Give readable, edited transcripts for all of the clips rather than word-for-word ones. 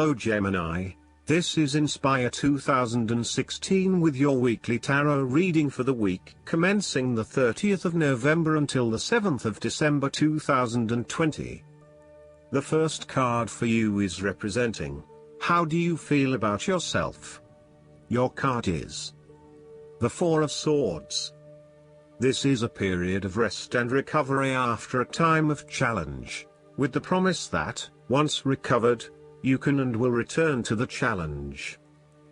Hello Gemini, this is Inspire 2016 with your weekly tarot reading for the week commencing the 30th of November until the 7th of December 2020. The first card for you is representing, how do you feel about yourself? Your card is the Four of Swords. This is a period of rest and recovery after a time of challenge, with the promise that, once recovered, you can and will return to the challenge.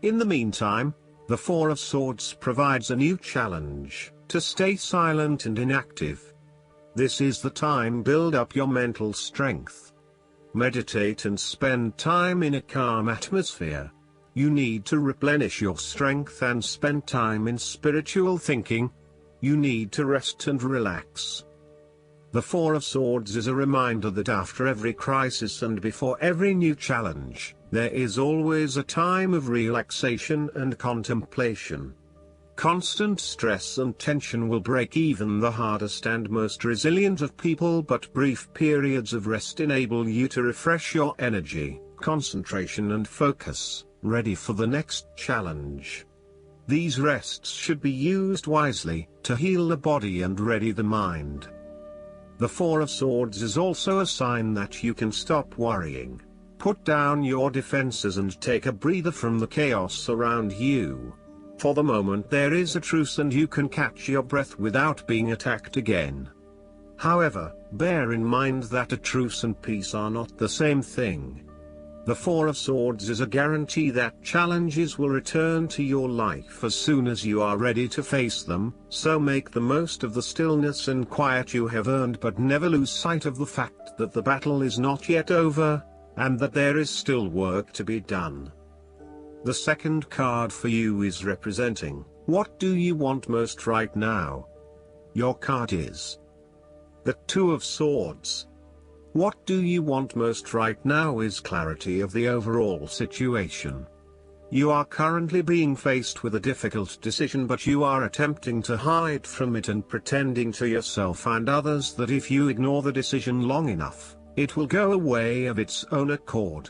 In the meantime, the Four of Swords provides a new challenge, to stay silent and inactive. This is the time to build up your mental strength. Meditate and spend time in a calm atmosphere. You need to replenish your strength and spend time in spiritual thinking. You need to rest and relax. The Four of Swords is a reminder that after every crisis and before every new challenge, there is always a time of relaxation and contemplation. Constant stress and tension will break even the hardest and most resilient of people, but brief periods of rest enable you to refresh your energy, concentration and focus, ready for the next challenge. These rests should be used wisely, to heal the body and ready the mind. The Four of Swords is also a sign that you can stop worrying, put down your defenses and take a breather from the chaos around you. For the moment there is a truce and you can catch your breath without being attacked again. However, bear in mind that a truce and peace are not the same thing. The Four of Swords is a guarantee that challenges will return to your life as soon as you are ready to face them, so make the most of the stillness and quiet you have earned, but never lose sight of the fact that the battle is not yet over, and that there is still work to be done. The second card for you is representing, what do you want most right now? Your card is the Two of Swords. What do you want most right now is clarity of the overall situation. You are currently being faced with a difficult decision, but you are attempting to hide from it and pretending to yourself and others that if you ignore the decision long enough, it will go away of its own accord.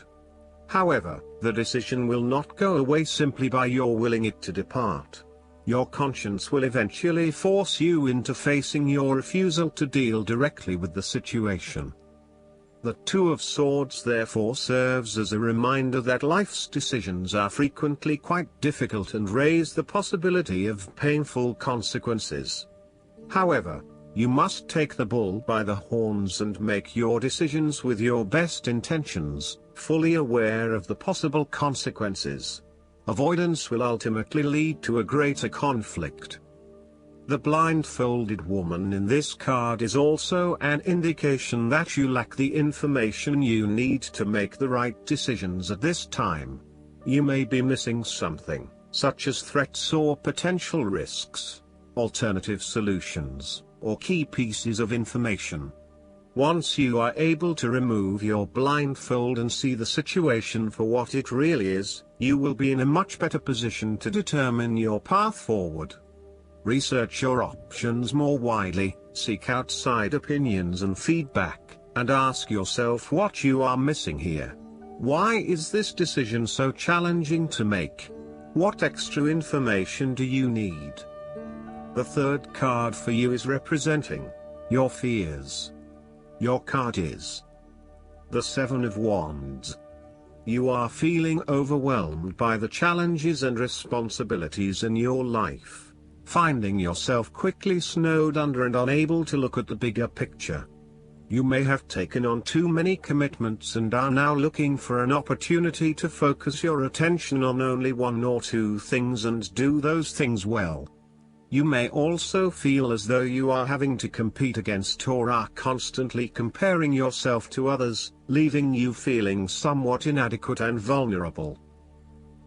However, the decision will not go away simply by your willing it to depart. Your conscience will eventually force you into facing your refusal to deal directly with the situation. The Two of Swords therefore serves as a reminder that life's decisions are frequently quite difficult and raise the possibility of painful consequences. However, you must take the bull by the horns and make your decisions with your best intentions, fully aware of the possible consequences. Avoidance will ultimately lead to a greater conflict. The blindfolded woman in this card is also an indication that you lack the information you need to make the right decisions at this time. You may be missing something, such as threats or potential risks, alternative solutions, or key pieces of information. Once you are able to remove your blindfold and see the situation for what it really is, you will be in a much better position to determine your path forward. Research your options more widely, seek outside opinions and feedback, and ask yourself what you are missing here. Why is this decision so challenging to make? What extra information do you need? The third card for you is representing your fears. Your card is the Seven of Wands. You are feeling overwhelmed by the challenges and responsibilities in your life, finding yourself quickly snowed under and unable to look at the bigger picture. You may have taken on too many commitments and are now looking for an opportunity to focus your attention on only one or two things and do those things well. You may also feel as though you are having to compete against or are constantly comparing yourself to others, leaving you feeling somewhat inadequate and vulnerable.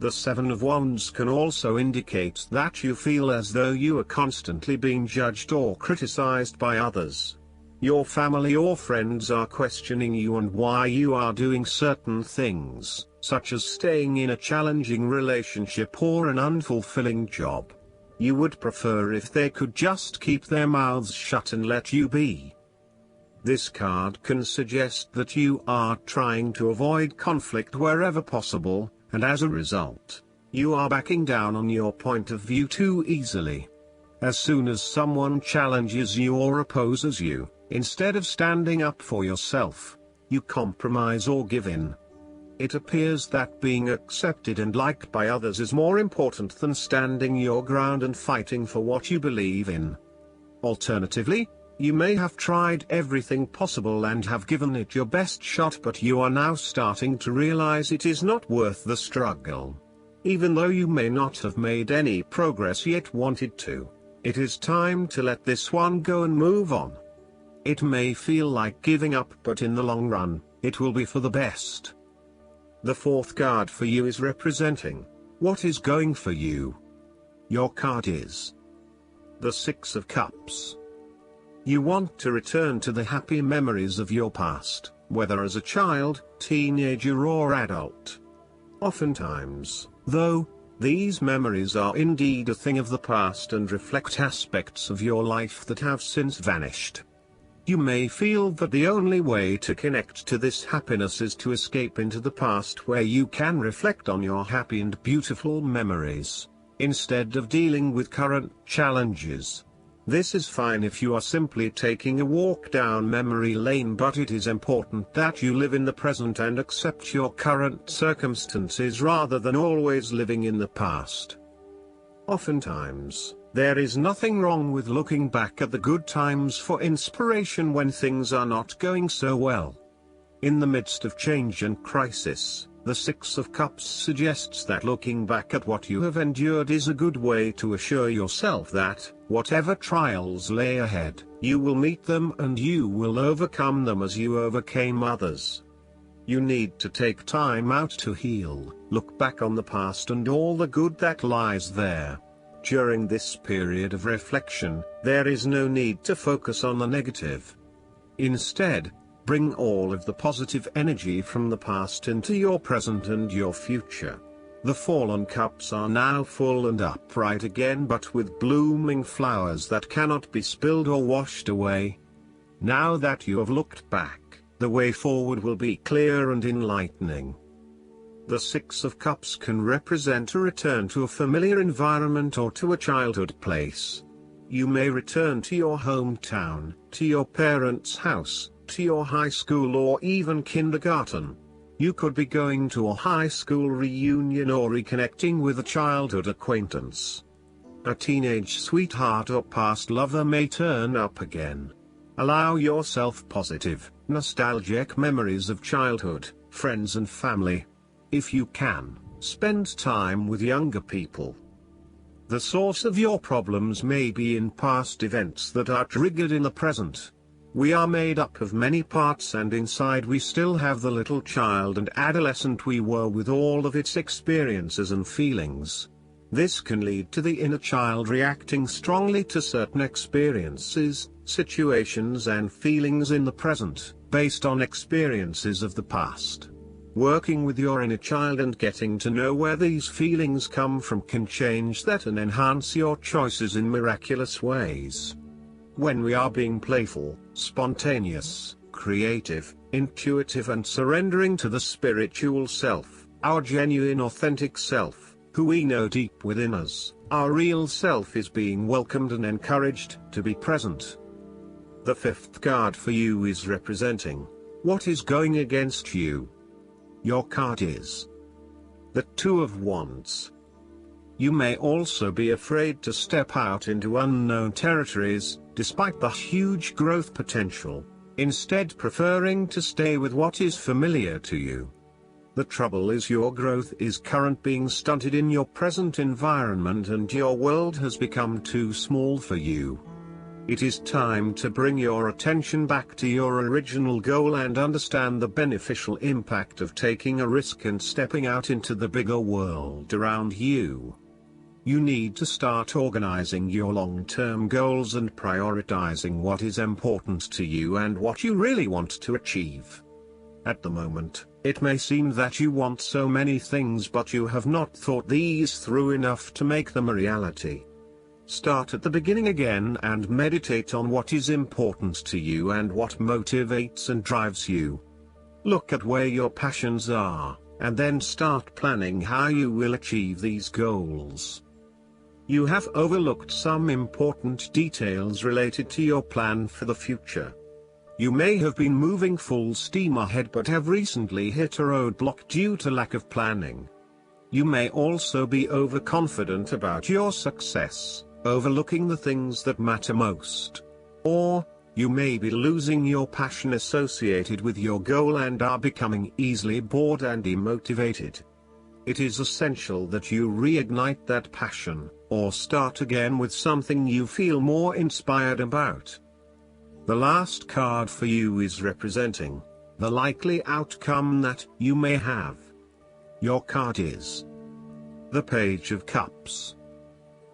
The Seven of Wands can also indicate that you feel as though you are constantly being judged or criticized by others. Your family or friends are questioning you and why you are doing certain things, such as staying in a challenging relationship or an unfulfilling job. You would prefer if they could just keep their mouths shut and let you be. This card can suggest that you are trying to avoid conflict wherever possible, and as a result, you are backing down on your point of view too easily. As soon as someone challenges you or opposes you, instead of standing up for yourself, you compromise or give in. It appears that being accepted and liked by others is more important than standing your ground and fighting for what you believe in. Alternatively, you may have tried everything possible and have given it your best shot, but you are now starting to realize it is not worth the struggle. Even though you may not have made any progress yet wanted to, it is time to let this one go and move on. It may feel like giving up, but in the long run, it will be for the best. The fourth card for you is representing what is going for you. Your card is the Six of Cups. You want to return to the happy memories of your past, whether as a child, teenager or adult. Oftentimes, though, these memories are indeed a thing of the past and reflect aspects of your life that have since vanished. You may feel that the only way to connect to this happiness is to escape into the past, where you can reflect on your happy and beautiful memories, instead of dealing with current challenges. This is fine if you are simply taking a walk down memory lane, but it is important that you live in the present and accept your current circumstances rather than always living in the past. Oftentimes, there is nothing wrong with looking back at the good times for inspiration when things are not going so well. In the midst of change and crisis, the Six of Cups suggests that looking back at what you have endured is a good way to assure yourself that, whatever trials lay ahead, you will meet them and you will overcome them as you overcame others. You need to take time out to heal, look back on the past and all the good that lies there. During this period of reflection, there is no need to focus on the negative. Instead, bring all of the positive energy from the past into your present and your future. The fallen cups are now full and upright again, but with blooming flowers that cannot be spilled or washed away. Now that you have looked back, the way forward will be clear and enlightening. The Six of Cups can represent a return to a familiar environment or to a childhood place. You may return to your hometown, to your parents' house, to your high school or even kindergarten. You could be going to a high school reunion or reconnecting with a childhood acquaintance. A teenage sweetheart or past lover may turn up again. Allow yourself positive, nostalgic memories of childhood, friends and family. If you can, spend time with younger people. The source of your problems may be in past events that are triggered in the present. We are made up of many parts, and inside we still have the little child and adolescent we were with all of its experiences and feelings. This can lead to the inner child reacting strongly to certain experiences, situations and feelings in the present, based on experiences of the past. Working with your inner child and getting to know where these feelings come from can change that and enhance your choices in miraculous ways. When we are being playful, spontaneous, creative, intuitive and surrendering to the spiritual self, our genuine authentic self, who we know deep within us, our real self is being welcomed and encouraged to be present. The fifth card for you is representing what is going against you. Your card is the Two of Wands. You may also be afraid to step out into unknown territories, despite the huge growth potential, instead preferring to stay with what is familiar to you. The trouble is your growth is currently being stunted in your present environment and your world has become too small for you. It is time to bring your attention back to your original goal and understand the beneficial impact of taking a risk and stepping out into the bigger world around you. You need to start organizing your long-term goals and prioritizing what is important to you and what you really want to achieve. At the moment, it may seem that you want so many things, but you have not thought these through enough to make them a reality. Start at the beginning again and meditate on what is important to you and what motivates and drives you. Look at where your passions are, and then start planning how you will achieve these goals. You have overlooked some important details related to your plan for the future. You may have been moving full steam ahead but have recently hit a roadblock due to lack of planning. You may also be overconfident about your success, overlooking the things that matter most. Or, you may be losing your passion associated with your goal and are becoming easily bored and demotivated. It is essential that you reignite that passion, or start again with something you feel more inspired about. The last card for you is representing the likely outcome that you may have. Your card is the Page of Cups.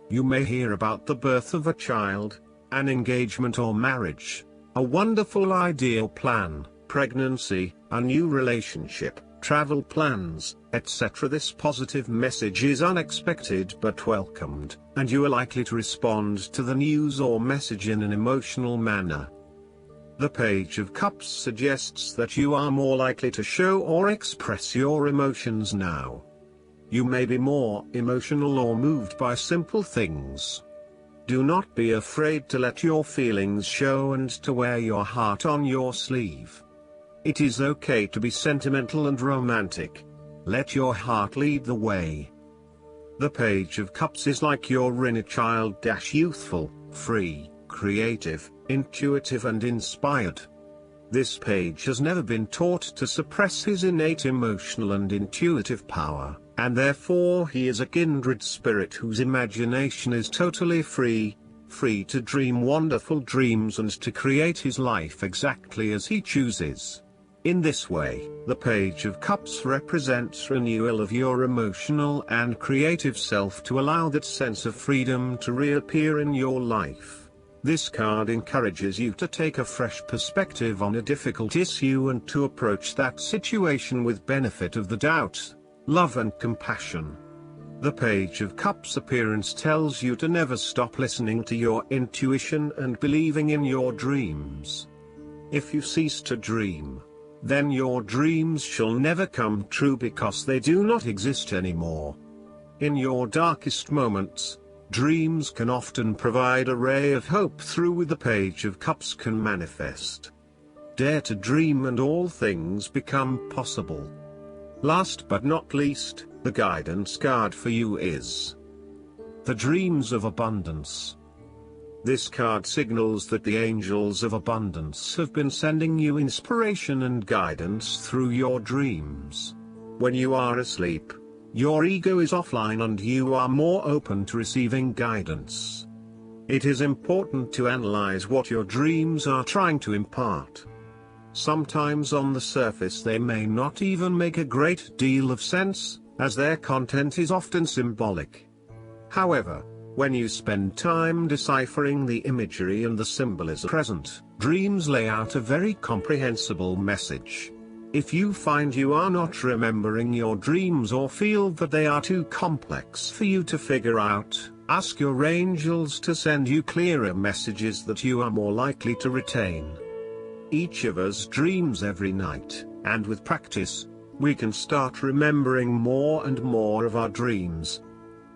You may hear about the birth of a child, an engagement or marriage, a wonderful ideal plan, pregnancy, a new relationship, travel plans, etc. This positive message is unexpected but welcomed, and you are likely to respond to the news or message in an emotional manner. The Page of Cups suggests that you are more likely to show or express your emotions now. You may be more emotional or moved by simple things. Do not be afraid to let your feelings show and to wear your heart on your sleeve. It is okay to be sentimental and romantic. Let your heart lead the way. The Page of Cups is like your inner child, youthful, free, creative, intuitive and inspired. This page has never been taught to suppress his innate emotional and intuitive power, and therefore he is a kindred spirit whose imagination is totally free to dream wonderful dreams and to create his life exactly as he chooses. In this way, the Page of Cups represents renewal of your emotional and creative self to allow that sense of freedom to reappear in your life. This card encourages you to take a fresh perspective on a difficult issue and to approach that situation with benefit of the doubt, love and compassion. The Page of Cups appearance tells you to never stop listening to your intuition and believing in your dreams. If you cease to dream, then your dreams shall never come true because they do not exist anymore. In your darkest moments, dreams can often provide a ray of hope through the Page of Cups can manifest. Dare to dream and all things become possible. Last but not least, the guidance card for you is the Dreams of Abundance. This card signals that the angels of abundance have been sending you inspiration and guidance through your dreams. When you are asleep, your ego is offline and you are more open to receiving guidance. It is important to analyze what your dreams are trying to impart. Sometimes on the surface they may not even make a great deal of sense, as their content is often symbolic. However, when you spend time deciphering the imagery and the symbolism present, dreams lay out a very comprehensible message. If you find you are not remembering your dreams or feel that they are too complex for you to figure out, ask your angels to send you clearer messages that you are more likely to retain. Each of us dreams every night, and with practice, we can start remembering more and more of our dreams.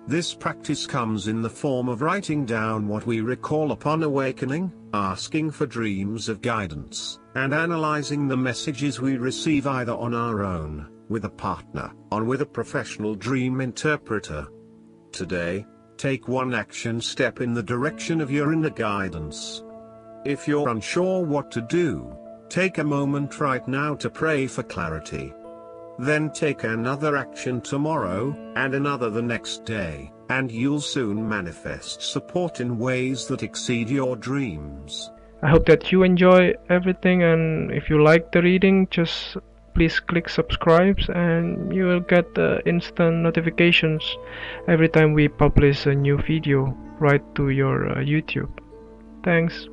This practice comes in the form of writing down what we recall upon awakening, asking for dreams of guidance, and analyzing the messages we receive either on our own, with a partner, or with a professional dream interpreter. Today, take one action step in the direction of your inner guidance. If you're unsure what to do, take a moment right now to pray for clarity. Then take another action tomorrow, and another the next day, and you'll soon manifest support in ways that exceed your dreams. I hope that you enjoy everything, and if you like the reading, just please click subscribe and you will get instant notifications every time we publish a new video right to your YouTube. Thanks.